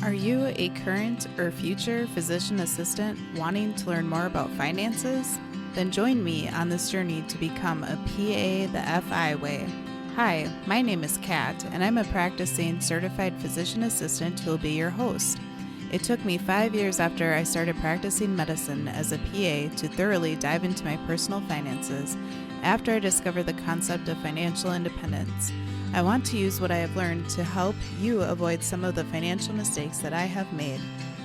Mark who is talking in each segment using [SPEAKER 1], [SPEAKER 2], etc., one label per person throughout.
[SPEAKER 1] Are you a current or future physician assistant wanting to learn more about finances? Then join me on this journey to become a PA the FI way. Hi, my name is Kat, and I'm a practicing certified physician assistant who will be your host. It took me 5 years after I started practicing medicine as a PA to thoroughly dive into my personal finances after I discovered the concept of financial independence. I want to use what I have learned to help you avoid some of the financial mistakes that I have made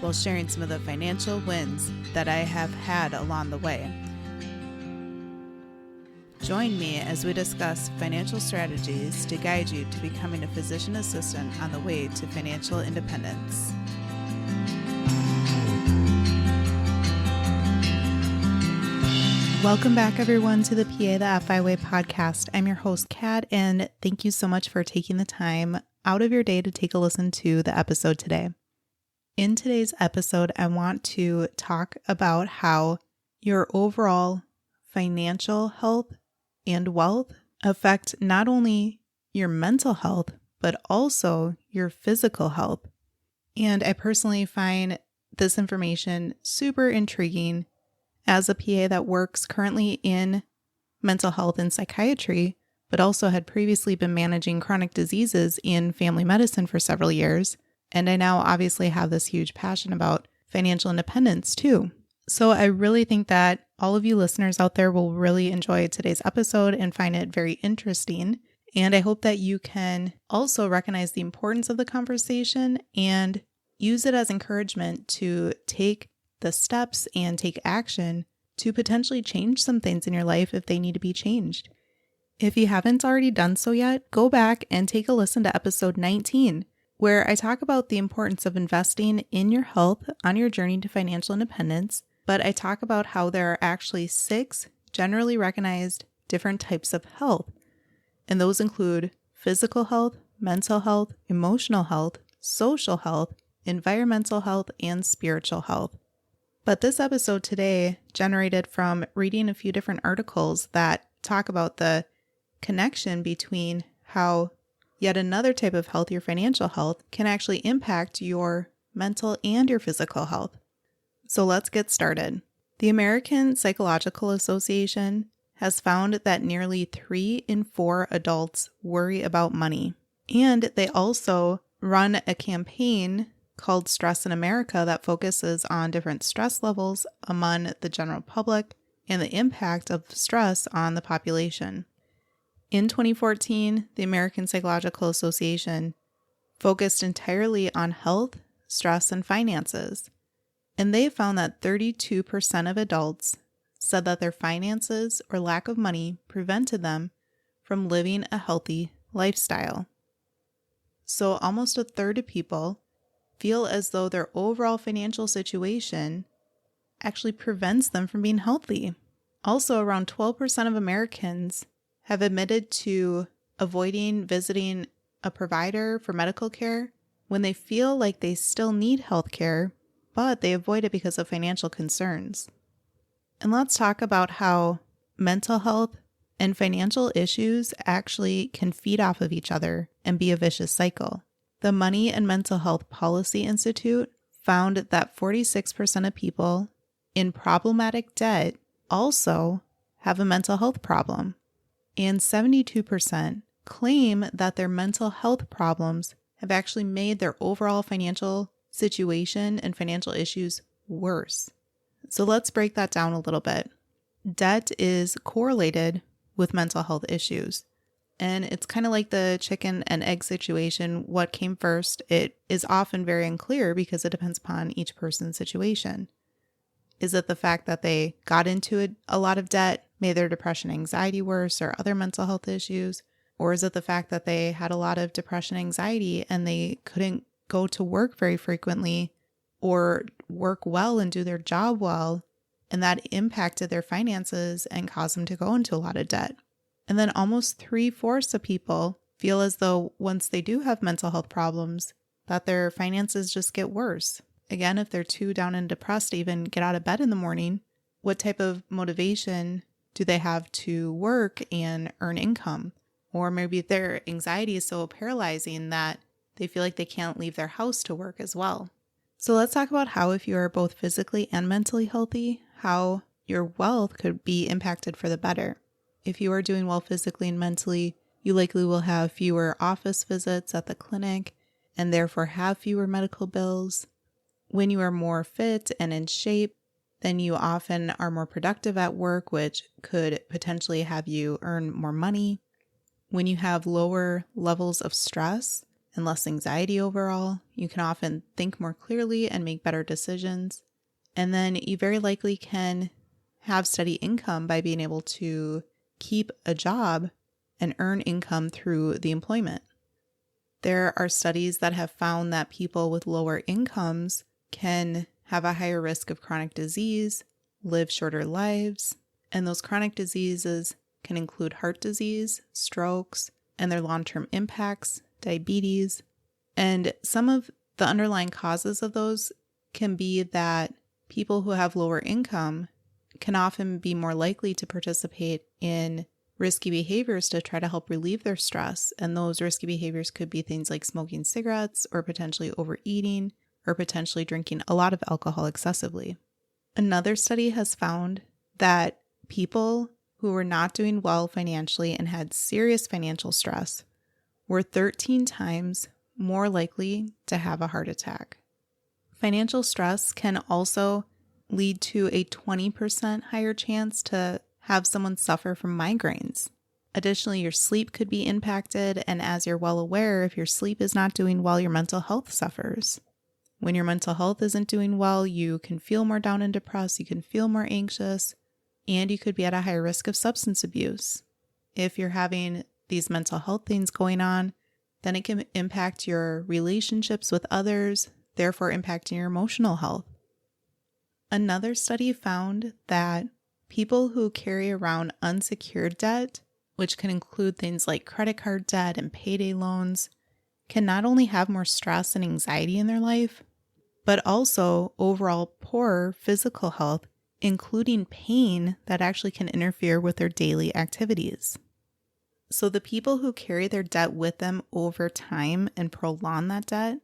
[SPEAKER 1] while sharing some of the financial wins that I have had along the way. Join me as we discuss financial strategies to guide you to becoming a physician assistant on the way to financial independence. Welcome back, everyone, to the PA the FI Way podcast. I'm your host, Kat, and thank you so much for taking the time out of your day to take a listen to the episode today. In today's episode, I want to talk about how your overall financial health and wealth affect not only your mental health, but also your physical health. And I personally find this information super intriguing as a PA that works currently in mental health and psychiatry, but also had previously been managing chronic diseases in family medicine for several years. And I now obviously have this huge passion about financial independence too. So I really think that all of you listeners out there will really enjoy today's episode and find it very interesting. And I hope that you can also recognize the importance of the conversation and use it as encouragement to take the steps and take action to potentially change some things in your life if they need to be changed. If you haven't already done so yet, go back and take a listen to episode 19, where I talk about the importance of investing in your health on your journey to financial independence, but I talk about how there are actually 6 generally recognized different types of health, and those include physical health, mental health, emotional health, social health, environmental health, and spiritual health. But this episode today generated from reading a few different articles that talk about the connection between how yet another type of health, your financial health, can actually impact your mental and your physical health. So let's get started. The American Psychological Association has found that nearly 3 in 4 adults worry about money. And they also run a campaign called Stress in America that focuses on different stress levels among the general public and the impact of stress on the population. In 2014, the American Psychological Association focused entirely on health, stress, and finances, and they found that 32% of adults said that their finances or lack of money prevented them from living a healthy lifestyle. So almost a third of people feel as though their overall financial situation actually prevents them from being healthy. Also, around 12% of Americans have admitted to avoiding visiting a provider for medical care when they feel like they still need health care, but they avoid it because of financial concerns. And let's talk about how mental health and financial issues actually can feed off of each other and be a vicious cycle. The Money and Mental Health Policy Institute found that 46% of people in problematic debt also have a mental health problem, and 72% claim that their mental health problems have actually made their overall financial situation and financial issues worse. So let's break that down a little bit. Debt is correlated with mental health issues. And it's kind of like the chicken and egg situation. What came first? It is often very unclear because it depends upon each person's situation. Is it the fact that they got into a lot of debt, made their depression, anxiety worse, or other mental health issues? Or is it the fact that they had a lot of depression, anxiety, and they couldn't go to work very frequently or work well and do their job well, and that impacted their finances and caused them to go into a lot of debt? And then almost 3/4 of people feel as though once they do have mental health problems, that their finances just get worse. Again, if they're too down and depressed to even get out of bed in the morning, what type of motivation do they have to work and earn income? Or maybe their anxiety is so paralyzing that they feel like they can't leave their house to work as well. So let's talk about how, if you are both physically and mentally healthy, how your wealth could be impacted for the better. If you are doing well physically and mentally, you likely will have fewer office visits at the clinic and therefore have fewer medical bills. When you are more fit and in shape, then you often are more productive at work, which could potentially have you earn more money. When you have lower levels of stress and less anxiety overall, you can often think more clearly and make better decisions. And then you very likely can have steady income by being able to keep a job and earn income through the employment. There are studies that have found that people with lower incomes can have a higher risk of chronic disease, live shorter lives, and those chronic diseases can include heart disease, strokes, and their long-term impacts, diabetes. And some of the underlying causes of those can be that people who have lower income can often be more likely to participate in risky behaviors to try to help relieve their stress. And those risky behaviors could be things like smoking cigarettes or potentially overeating or potentially drinking a lot of alcohol excessively. Another study has found that people who were not doing well financially and had serious financial stress were 13 times more likely to have a heart attack. Financial stress can also lead to a 20% higher chance to have someone suffer from migraines. Additionally, your sleep could be impacted, and as you're well aware, if your sleep is not doing well, your mental health suffers. When your mental health isn't doing well, you can feel more down and depressed, you can feel more anxious, and you could be at a higher risk of substance abuse. If you're having these mental health things going on, then it can impact your relationships with others, therefore impacting your emotional health. Another study found that people who carry around unsecured debt, which can include things like credit card debt and payday loans, can not only have more stress and anxiety in their life, but also overall poorer physical health, including pain that actually can interfere with their daily activities. So the people who carry their debt with them over time and prolong that debt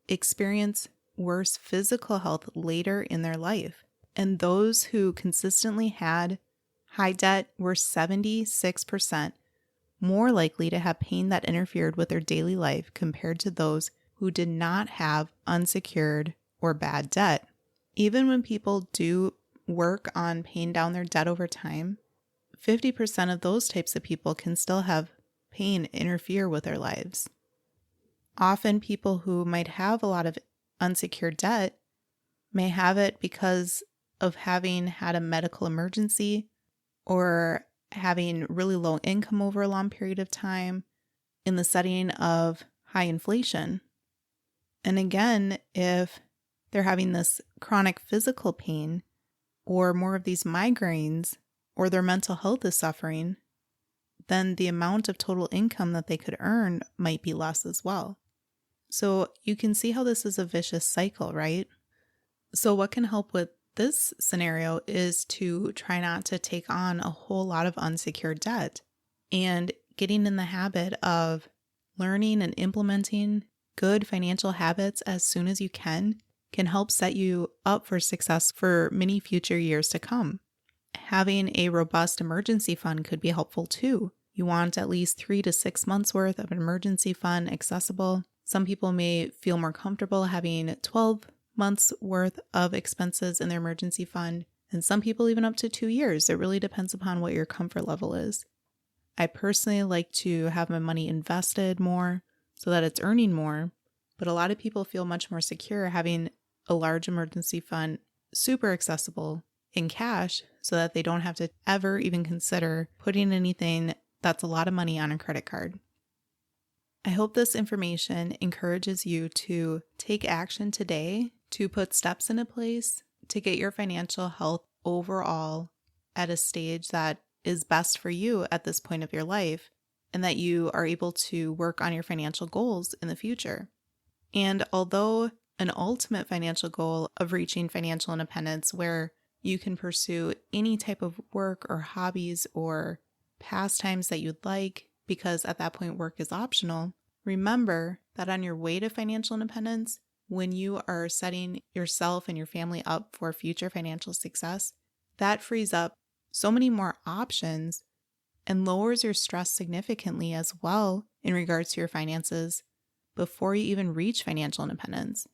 [SPEAKER 1] experience worse physical health later in their life. And those who consistently had high debt were 76% more likely to have pain that interfered with their daily life compared to those who did not have unsecured or bad debt. Even when people do work on paying down their debt over time, 50% of those types of people can still have pain interfere with their lives. Often people who might have a lot of unsecured debt may have it because of having had a medical emergency or having really low income over a long period of time in the setting of high inflation. And again, if they're having this chronic physical pain or more of these migraines or their mental health is suffering, then the amount of total income that they could earn might be less as well. So you can see how this is a vicious cycle, right? So what can help with this scenario is to try not to take on a whole lot of unsecured debt and getting in the habit of learning and implementing good financial habits as soon as you can help set you up for success for many future years to come. Having a robust emergency fund could be helpful too. You want at least 3 to 6 months worth of an emergency fund accessible. Some people may feel more comfortable having 12 months worth of expenses in their emergency fund, and some people even up to 2 years. It really depends upon what your comfort level is. I personally like to have my money invested more so that it's earning more, but a lot of people feel much more secure having a large emergency fund super accessible in cash so that they don't have to ever even consider putting anything that's a lot of money on a credit card. I hope this information encourages you to take action today to put steps into place to get your financial health overall at a stage that is best for you at this point of your life, and that you are able to work on your financial goals in the future. And although an ultimate financial goal of reaching financial independence where you can pursue any type of work or hobbies or pastimes that you'd like, because at that point work is optional, remember that on your way to financial independence, when you are setting yourself and your family up for future financial success, that frees up so many more options and lowers your stress significantly as well in regards to your finances before you even reach financial independence.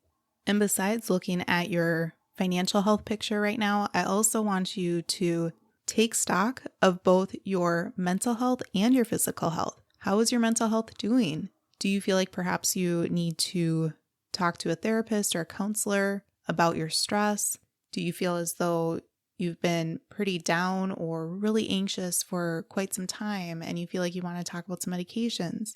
[SPEAKER 1] And besides looking at your financial health picture right now, I also want you to take stock of both your mental health and your physical health. How is your mental health doing? Do you feel like perhaps you need to talk to a therapist or a counselor about your stress? Do you feel as though you've been pretty down or really anxious for quite some time and you feel like you want to talk about some medications?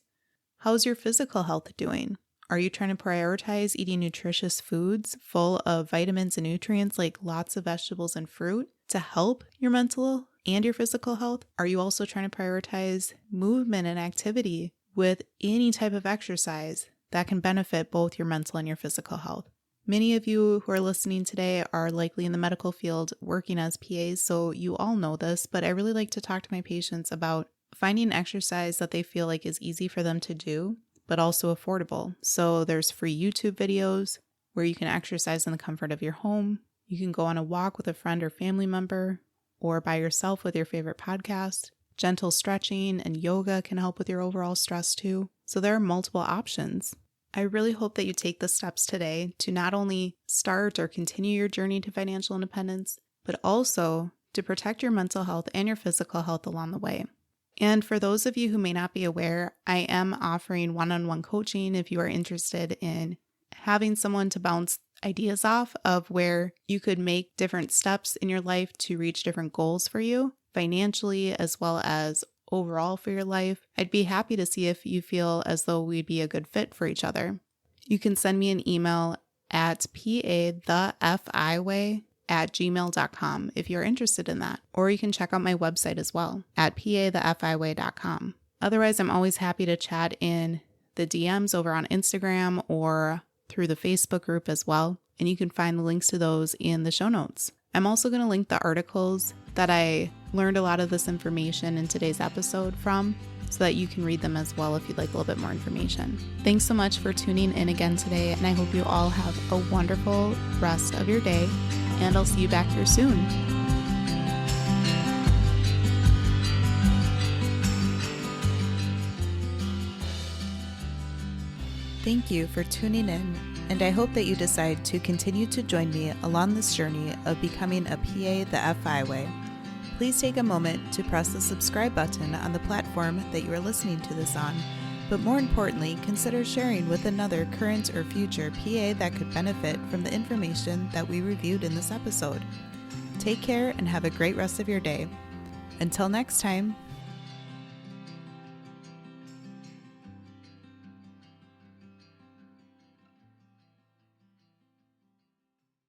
[SPEAKER 1] How's your physical health doing? Are you trying to prioritize eating nutritious foods full of vitamins and nutrients like lots of vegetables and fruit to help your mental and your physical health? Are you also trying to prioritize movement and activity with any type of exercise that can benefit both your mental and your physical health? Many of you who are listening today are likely in the medical field working as PAs, so you all know this, but I really like to talk to my patients about finding exercise that they feel like is easy for them to do, but also affordable. So there's free YouTube videos where you can exercise in the comfort of your home. You can go on a walk with a friend or family member or by yourself with your favorite podcast. Gentle stretching and yoga can help with your overall stress too. So there are multiple options. I really hope that you take the steps today to not only start or continue your journey to financial independence, but also to protect your mental health and your physical health along the way. And for those of you who may not be aware, I am offering one-on-one coaching if you are interested in having someone to bounce ideas off of where you could make different steps in your life to reach different goals for you, financially as well as overall for your life. I'd be happy to see if you feel as though we'd be a good fit for each other. You can send me an email at pathefiway@gmail.com if you're interested in that. Or you can check out my website as well at pathefiway.com. Otherwise, I'm always happy to chat in the DMs over on Instagram or through the Facebook group as well. And you can find the links to those in the show notes. I'm also going to link the articles that I learned a lot of this information in today's episode from, so that you can read them as well if you'd like a little bit more information. Thanks so much for tuning in again today, and I hope you all have a wonderful rest of your day, and I'll see you back here soon. Thank you for tuning in, and I hope that you decide to continue to join me along this journey of becoming a PA the FI way. Please take a moment to press the subscribe button on the platform that you are listening to this on, but more importantly, consider sharing with another current or future PA that could benefit from the information that we reviewed in this episode. Take care and have a great rest of your day. Until next time.